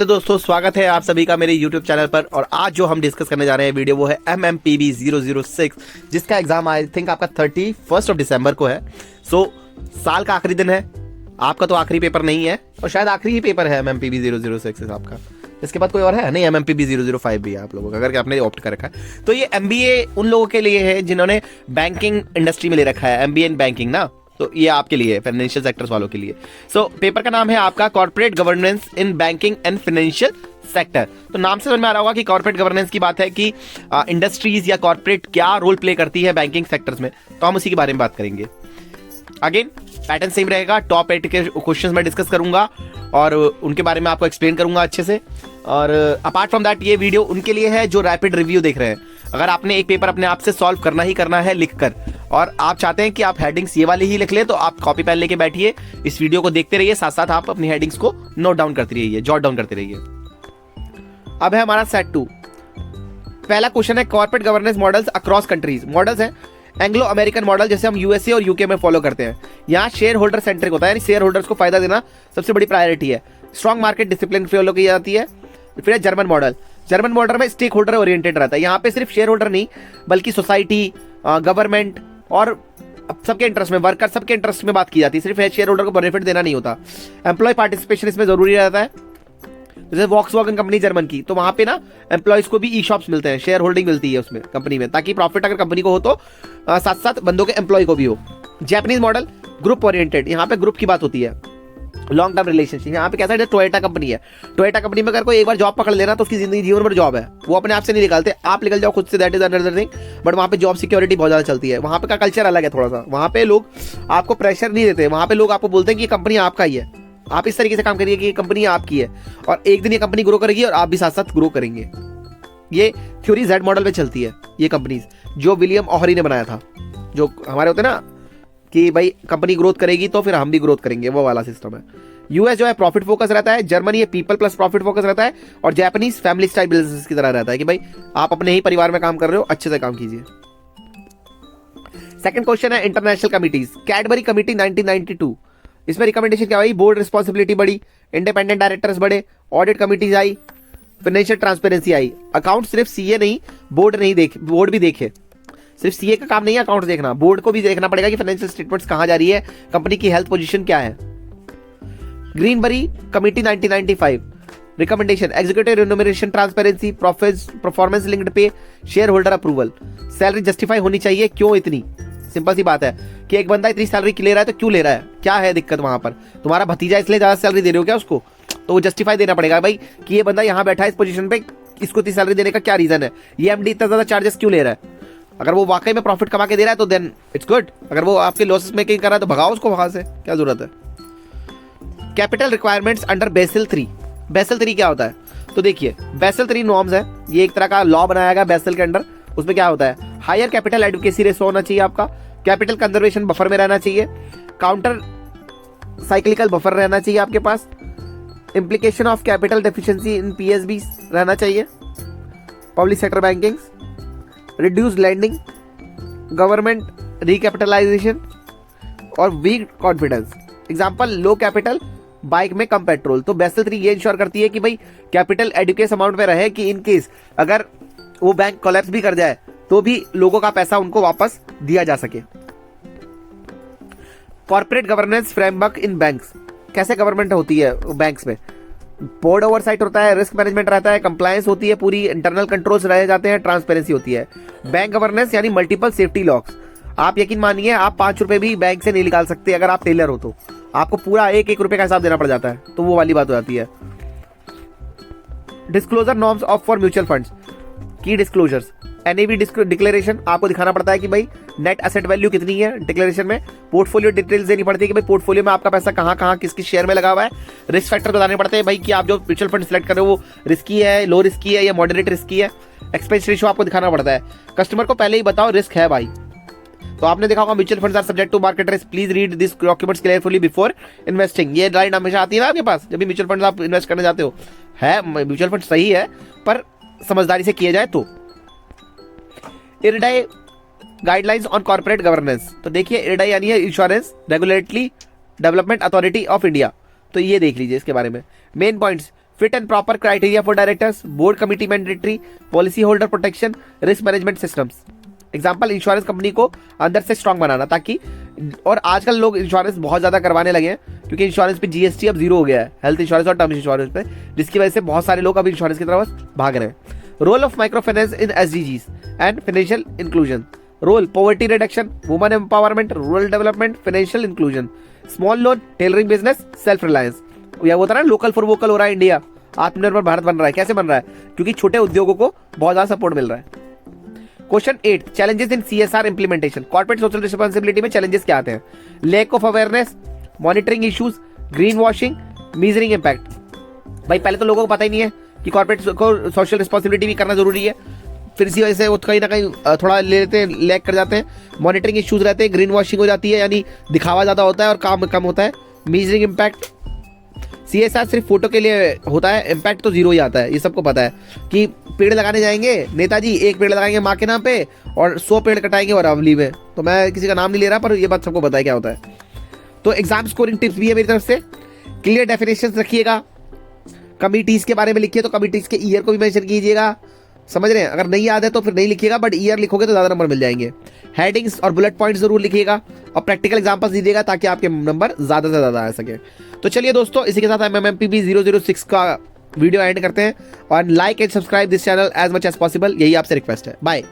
तो दोस्तों स्वागत है आप सभी का मेरे YouTube चैनल पर। और आज जो हम डिस्कस करने जा रहे हैं वीडियो वो है MMPB 006, जिसका एग्जाम आई थिंक आपका 31 दिसंबर को है। साल का आखिरी दिन है, आपका तो आखिरी पेपर नहीं है और शायद आखिरी ही पेपर है MMPB 006 आपका। इसके बाद कोई और है नहीं, MMPB 005 भी है आप लोगों का, अगर आपने ऑप्ट कर रखा है तो ये MBA उन लोगों के लिए है जिन्होंने बैंकिंग इंडस्ट्री में ले रखा है, MBA इन बैंकिंग ना, तो ये आपके लिए है, फाइनेंशियल सेक्टर्स वालों के लिए। पेपर का नाम है आपका corporate governance in banking and financial sector. तो नाम से समझ में आ रहा होगा कि कॉर्पोरेट गवर्नेंस की बात है कि इंडस्ट्रीज या कॉर्पोरेट क्या रोल प्ले करती है बैंकिंग सेक्टर्स में, तो हम उसी के बारे में बात करेंगे। अगेन पैटर्न सेम रहेगा, टॉप 8 के क्वेश्चंस मैं डिस्कस करूंगा और उनके बारे में आपको एक्सप्लेन करूंगा अच्छे से। और अपार्ट फ्रॉम दैट ये वीडियो उनके लिए है जो रैपिड रिव्यू देख रहे हैं। अगर आपने एक पेपर अपने आप से सॉल्व करना ही करना है लिखकर, और आप चाहते हैं कि आप हेडिंग्स ये वाली ही लिख लें, तो आप कॉपी पेन लेके बैठिए, इस वीडियो को देखते रहिए, साथ साथ आप अपनी हेडिंग्स को नोट डाउन करते रहिए, जॉट डाउन करते रहिए। अब है हमारा सेट 2। पहला क्वेश्चन है corporate governance models across countries. Models हैं एंग्लो अमेरिकन मॉडल, जैसे हम यूएसए और यूके में फॉलो करते हैं। यहाँ शेयर होल्डर सेंट्रिक होता है, यानी शेयर होल्डर्स को फायदा देना सबसे बड़ी प्रायोरिटी है। स्ट्रॉन्ग मार्केट डिसिप्लिन फॉलो की जाती है। फिर है जर्मन मॉडल। जर्मन मॉडल में स्टेक होल्डर ओरिएंटेड रहता है। यहाँ पे सिर्फ शेयर होल्डर नहीं बल्कि सोसाइटी, गवर्नमेंट और सबके इंटरेस्ट में, वर्कर सबके इंटरेस्ट में बात की जाती है, सिर्फ शेयर होल्डर को बेनिफिट देना नहीं होता। एम्प्लॉय पार्टिसिपेशन इसमें जरूरी रहता है। जैसे वॉक्सवैगन कंपनी जर्मन की, तो वहां पे ना एम्प्लॉयज को भी ई शॉप्स मिलते हैं, शेयर होल्डिंग मिलती है उसमें कंपनी में, ताकि प्रॉफिट अगर कंपनी को हो तो साथ साथ बंदों के एम्प्लॉय को भी हो। जापानीज मॉडल ग्रुप ओरिएंटेड, यहाँ पे ग्रुप की बात होती है, लॉन्ग टर्म रिलेशनशिप। यहाँ पे कैसा है, टोयोटा कंपनी है, टोयोटा कंपनी में अगर कोई एक बार जॉब पकड़ लेना तो उसकी जिंदगी जीवन भर जॉब है, वो अपने आप से नहीं निकालते, आप निकल जाओ खुद से, that is another thing. But वहाँ पे जॉब सिक्योरिटी बहुत ज्यादा चलती है, वहाँ पे का कल्चर अलग है थोड़ा सा। वहाँ पे लोग आपको प्रेशर नहीं देते, वहाँ पे लोग आपको बोलते हैं कि ये कंपनी आपका ही है, आप इस तरीके से काम करिए कि ये कंपनी आपकी है, और एक दिन ये कंपनी ग्रो करेगी और आप भी साथ साथ ग्रो करेंगे। ये थ्योरी जेड मॉडल में चलती है ये कंपनीज, जो विलियम ओहरी ने बनाया था। जो हमारे होते हैं ना कि भाई कंपनी ग्रोथ करेगी तो फिर हम भी ग्रोथ करेंगे, वो वाला सिस्टम है। यूएस जो है प्रॉफिट फोकस रहता है, जर्मनी ये पीपल प्लस प्रॉफिट फोकस रहता है, और जापानीज फैमिली स्टाइल बिजनेस की तरह रहता है कि भाई आप अपने ही परिवार में काम कर रहे हो, अच्छे से काम कीजिए। सेकंड क्वेश्चन है इंटरनेशनल कमिटीज। कैडबरी कमिटी 1992, इसमें रिकमेंडेशन क्या हुई, बोर्ड रिस्पॉन्सिबिलिटी बढ़ी, इंडिपेंडेंट डायरेक्टर्स बढ़े, ऑडिट कमिटीज आई, फाइनेंशियल ट्रांसपेरेंसी आई। अकाउंट सिर्फ सीए नहीं, बोर्ड नहीं देखे, बोर्ड भी देखे, सिर्फ सीए का काम नहीं है अकाउंट देखना, बोर्ड को भी देखना पड़ेगा कि फाइनेंशियल स्टेटमेंट्स कहां जा रही है, कंपनी की हेल्थ पोजीशन क्या है। Greenbury committee 1995, recommendation executive remuneration transparency, performance linked pay, shareholder approval, salary justify होनी चाहिए, क्यों इतनी, सिंपल सी बात है कि एक बंदा इतनी सैलरी ले रहा है तो क्यों ले रहा है, क्या है दिक्कत वहां पर, तुम्हारा भतीजा इसलिए ज्यादा सैलरी दे रहे हो क्या उसको, तो वो जस्टिफाई देना पड़ेगा भाई कि ये बंदा यहाँ बैठा है इस पोजीशन पे, इसको इतनी सैलरी देने का क्या रीजन है, ये एमडी इतना ज्यादा चार्जेस क्यों ले रहा है। अगर वो वाकई में प्रॉफिट कमा के दे रहा है तो देन इट्स गुड, अगर वो आपके लॉसेस मेकिंग कर रहा है तो भगाओ उसको वहां से, क्या जरूरत है। Capital requirements under Basel 3। Basel 3 क्या होता है, तो देखिए बेसल 3 नॉर्म्स है, ये एक तरह का लॉ बनाया गया बेसल के अंडर। उसमें क्या होता है, हायर कैपिटल एडवोकेसी रेशो होना चाहिए आपका, कैपिटल कंजर्वेशन बफर में रहना चाहिए, काउंटर साइक्लिकल बफर रहना चाहिए आपके पास, implication of capital deficiency in PSB रहना चाहिए, public sector banking, reduced lending, government recapitalisation और weak confidence. Example low capital, bike में कम पेट्रोल। तो बेसल 3 ये इंश्योर करती है कि भाई कैपिटल एडुकेस अमाउंट में रहे कि इन केस अगर वो बैंक कोलैप्स भी कर जाए तो भी लोगों का पैसा उनको वापस दिया जा सके। Corporate governance framework in banks, कैसे गवर्नमेंट होती है बैंक्स में, बोर्ड ओवरसाइट होता है, रिस्क मैनेजमेंट रहता है, कंप्लायंस होती है पूरी, इंटरनल कंट्रोल्स रहे जाते हैं, ट्रांसपेरेंसी होती है। बैंक गवर्नेंस यानी मल्टीपल सेफ्टी लॉक्स। आप यकीन मानिए आप 5 रुपए भी बैंक से नहीं निकाल सकते, अगर आप टेलर हो तो आपको पूरा एक रुपए का हिसाब देना पड़ जाता है, तो वो वाली बात हो जाती है। Disclosure norms of for mutual funds, की डिस्क्लोजर्स, एनएवी डिक्लेरेशन आपको दिखाना पड़ता है कि भाई नेट एसेट वैल्यू कितनी है डिक्लेरेशन में, पोर्टफोलियो डिटेल्स देनी पड़ती है कि भाई पोर्टफोलियो में आपका पैसा कहाँ कहाँ किस किस शेयर में लगा हुआ है, रिस्क फैक्टर बताने पड़ते हैं भाई कि आप जो म्यूचुअल फंड सिलेक्ट कर रहे हो वो रिस्की है, लो रिस्की है या मॉडरेट रिस्की है, एक्सपेंस रेशियो आपको दिखाना पड़ता है। कस्टमर को पहले ही बताओ रिस्क है भाई, तो आपने देखा होगा mutual funds are subject to market risk, please read this documents carefully before investing. ये लाइन हमेशा आती है ना आपके पास जब भी म्यूचुअल फंड्स आप इन्वेस्ट करने जाते हो, है म्यूचुअल फंड सही है पर समझदारी से किया जाए तो। IRDAI guidelines on corporate governance, तो देखिए इरडाई यानी है insurance regulatory development authority of India, तो ये देख लीजिए इसके बारे में। Main points, fit and proper criteria for directors, board committee mandatory, policy holder protection, risk management systems. Example, insurance company को अंदर से स्ट्रांग बनाना, ताकि, और आजकल लोग इंश्योरेंस बहुत ज़्यादा करवाने लगे हैं क्योंकि इंश्योरेंस पे जीएसटी अब जीरो हो गया है, हेल्थ इंश्योरेंस और टर्म इंश्योरेंस पे, जिसकी वजह से बहुत सारे लोग अब इंश्योरेंस की तरफ भाग रहे हैं। Role of micro finance in SDGs and financial inclusion. Role, poverty reduction, women empowerment, rural development, financial inclusion, small loan, tailoring business, self reliance. यह होता है ना, लोकल फॉर वोकल हो रहा है इंडिया, आत्मनिर्भर भारत बन रहा है। कैसे बन रहा है? क्योंकि छोटे उद्योगों को बहुत ज्यादा सपोर्ट मिल रहा है। Question 8, challenges in CSR implementation. Corporate social responsibility में चैलेंजेस क्या आते हैं? Lack of awareness, monitoring issues, green washing, measuring impact. भाई पहले तो लोगों को पता ही नहीं है कि कॉर्पोरेट को सोशल रिस्पांसिबिलिटी भी करना जरूरी है, फिर इसी वजह से वो कहीं ना कहीं थोड़ा ले लेते हैं, लैक कर जाते हैं। मॉनिटरिंग इश्यूज रहते हैं, ग्रीन वॉशिंग हो जाती है, यानी दिखावा ज़्यादा होता है और काम कम होता है। मीजरिंग इम्पैक्ट, सीएसआर सिर्फ फोटो के लिए होता है, इम्पैक्ट तो जीरो ही आता है। ये सबको पता है कि पेड़ लगाने जाएंगे नेताजी, एक पेड़ लगाएंगे माँ के नाम पे और 100 पेड़ कटाएंगे और अवली में। तो मैं किसी का नाम नहीं ले रहा, पर ये बात सबको पता है क्या होता है। तो एग्जाम स्कोरिंग टिप्स भी है मेरी तरफ से। क्लियर डेफिनेशन रखिएगा, कमिटीज के बारे में लिखिए तो कमिटीज के ईयर को भी मेंशन कीजिएगा, समझ रहे हैं? अगर नहीं याद है तो फिर नहीं लिखिएगा, बट ईयर लिखोगे तो ज़्यादा नंबर मिल जाएंगे। हेडिंग्स और बुलेट पॉइंट्स जरूर लिखिएगा और प्रैक्टिकल एग्जाम्पल्स दीजिएगा ताकि आपके नंबर ज़्यादा से ज़्यादा आ सके। तो चलिए दोस्तों, इसी के साथ हम MMPB 006 का वीडियो एंड करते हैं और like and subscribe this channel as much as possible, यही आपसे रिक्वेस्ट है। बाय।